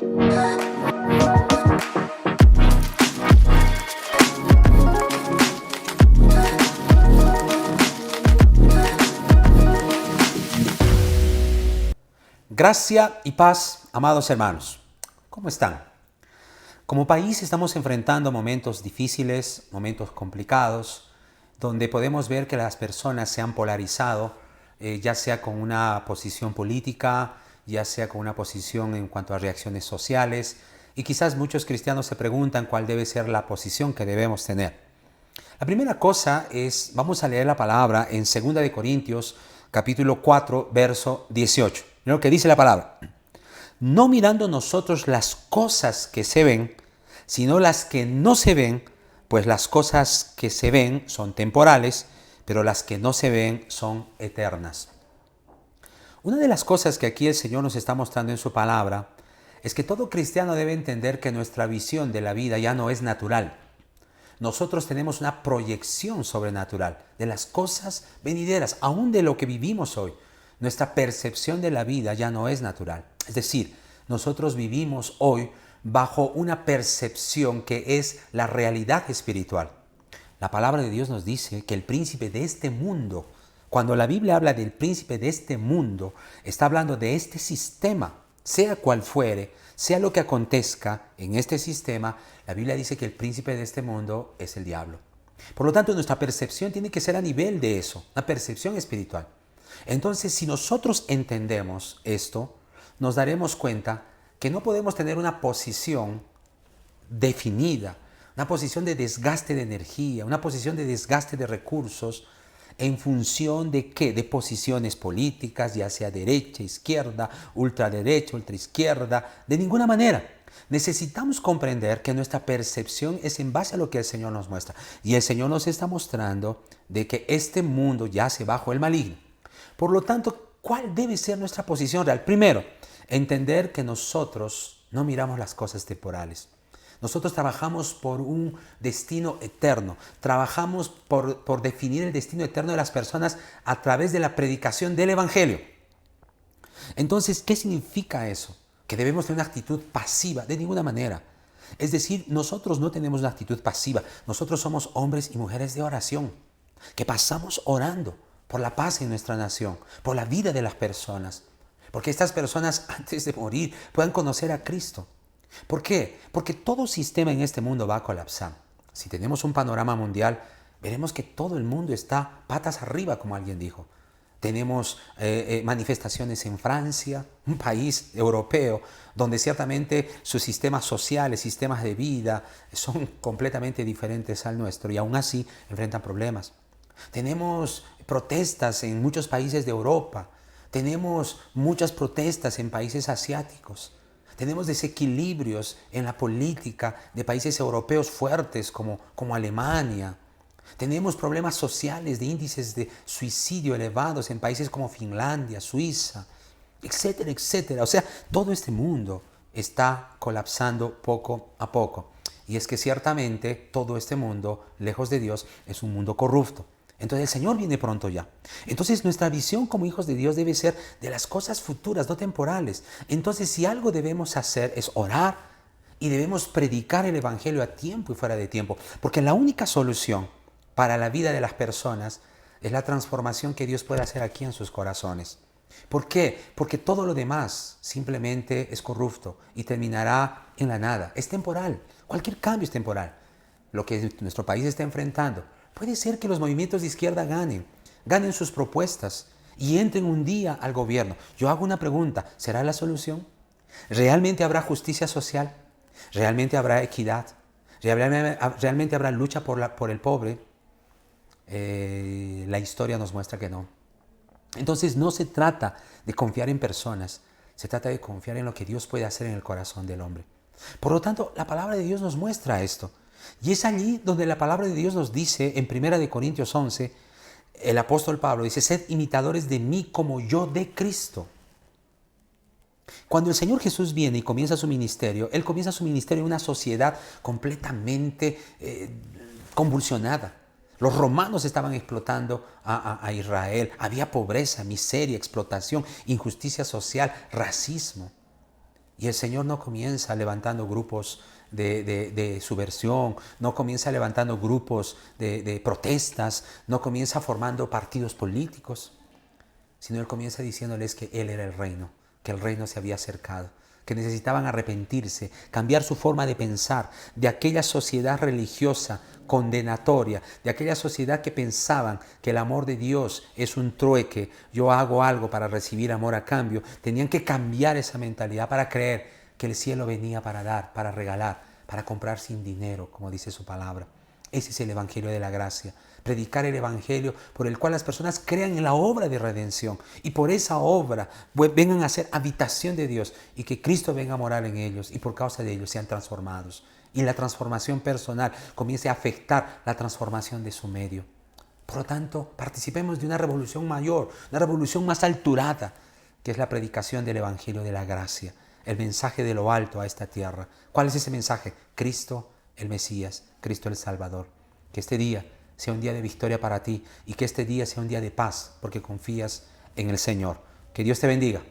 Gracia y paz, amados hermanos. ¿Cómo están? Como país estamos enfrentando momentos difíciles, momentos complicados, donde podemos ver que las personas se han polarizado, ya sea con una posición política, ya sea con una posición en cuanto a reacciones sociales, y quizás muchos cristianos se preguntan cuál debe ser la posición que debemos tener. La primera cosa es, vamos a leer la palabra en 2 de Corintios, capítulo 4, verso 18. Mira lo que dice la palabra. No mirando nosotros las cosas que se ven, sino las que no se ven, pues las cosas que se ven son temporales, pero las que no se ven son eternas. Una de las cosas que aquí el Señor nos está mostrando en su palabra es que todo cristiano debe entender que nuestra visión de la vida ya no es natural. Nosotros tenemos una proyección sobrenatural de las cosas venideras, aún de lo que vivimos hoy. Nuestra percepción de la vida ya no es natural. Es decir, nosotros vivimos hoy bajo una percepción que es la realidad espiritual. La palabra de Dios nos dice que el príncipe de este mundo, cuando la Biblia habla del príncipe de este mundo, está hablando de este sistema, sea cual fuere, sea lo que acontezca en este sistema, la Biblia dice que el príncipe de este mundo es el diablo. Por lo tanto, nuestra percepción tiene que ser a nivel de eso, una percepción espiritual. Entonces, si nosotros entendemos esto, nos daremos cuenta que no podemos tener una posición definida, una posición de desgaste de energía, una posición de desgaste de recursos, en función de ¿qué? De posiciones políticas, ya sea derecha, izquierda, ultraderecha, ultraizquierda, de ninguna manera. Necesitamos comprender que nuestra percepción es en base a lo que el Señor nos muestra. Y el Señor nos está mostrando de que este mundo yace bajo el maligno. Por lo tanto, ¿cuál debe ser nuestra posición real? Primero, entender que nosotros no miramos las cosas temporales. Nosotros trabajamos por un destino eterno. Trabajamos por definir el destino eterno de las personas a través de la predicación del Evangelio. Entonces, ¿qué significa eso? Que debemos tener una actitud pasiva, de ninguna manera. Es decir, nosotros no tenemos una actitud pasiva. Nosotros somos hombres y mujeres de oración, que pasamos orando por la paz en nuestra nación, por la vida de las personas, porque estas personas antes de morir puedan conocer a Cristo. ¿Por qué? Porque todo sistema en este mundo va a colapsar. Si tenemos un panorama mundial, veremos que todo el mundo está patas arriba, como alguien dijo. Tenemos manifestaciones en Francia, un país europeo, donde ciertamente sus sistemas sociales, sistemas de vida, son completamente diferentes al nuestro y aún así enfrentan problemas. Tenemos protestas en muchos países de Europa, tenemos muchas protestas en países asiáticos. Tenemos desequilibrios en la política de países europeos fuertes como Alemania. Tenemos problemas sociales de índices de suicidio elevados en países como Finlandia, Suiza, etcétera, etcétera. O sea, todo este mundo está colapsando poco a poco. Y es que ciertamente todo este mundo, lejos de Dios, es un mundo corrupto. Entonces el Señor viene pronto ya. Entonces nuestra visión como hijos de Dios debe ser de las cosas futuras, no temporales. Entonces si algo debemos hacer es orar y debemos predicar el Evangelio a tiempo y fuera de tiempo. Porque la única solución para la vida de las personas es la transformación que Dios puede hacer aquí en sus corazones. ¿Por qué? Porque todo lo demás simplemente es corrupto y terminará en la nada. Es temporal. Cualquier cambio es temporal. Lo que nuestro país está enfrentando. Puede ser que los movimientos de izquierda ganen sus propuestas y entren un día al gobierno. Yo hago una pregunta, ¿será la solución? ¿Realmente habrá justicia social? ¿Realmente habrá equidad? ¿Realmente habrá lucha por el pobre? La historia nos muestra que no. Entonces no se trata de confiar en personas, se trata de confiar en lo que Dios puede hacer en el corazón del hombre. Por lo tanto, la palabra de Dios nos muestra esto. Y es allí donde la palabra de Dios nos dice, en 1 Corintios 11, el apóstol Pablo dice, sed imitadores de mí como yo de Cristo. Cuando el Señor Jesús viene y comienza su ministerio, Él comienza su ministerio en una sociedad completamente convulsionada. Los romanos estaban explotando a Israel. Había pobreza, miseria, explotación, injusticia social, racismo. Y el Señor no comienza levantando grupos de subversión, no comienza levantando grupos de protestas, no comienza formando partidos políticos, sino Él comienza diciéndoles que Él era el reino, que el reino se había acercado, que necesitaban arrepentirse, cambiar su forma de pensar de aquella sociedad religiosa condenatoria, de aquella sociedad que pensaban que el amor de Dios es un trueque, yo hago algo para recibir amor a cambio. Tenían que cambiar esa mentalidad para creer que el cielo venía para dar, para regalar, para comprar sin dinero, como dice su palabra. Ese es el Evangelio de la gracia. Predicar el Evangelio por el cual las personas crean en la obra de redención y por esa obra vengan a ser habitación de Dios y que Cristo venga a morar en ellos y por causa de ellos sean transformados. Y la transformación personal comience a afectar la transformación de su medio. Por lo tanto, participemos de una revolución mayor, una revolución más alturada, que es la predicación del Evangelio de la gracia, el mensaje de lo alto a esta tierra. ¿Cuál es ese mensaje? Cristo el Mesías, Cristo el Salvador. Que este día sea un día de victoria para ti y que este día sea un día de paz porque confías en el Señor. Que Dios te bendiga.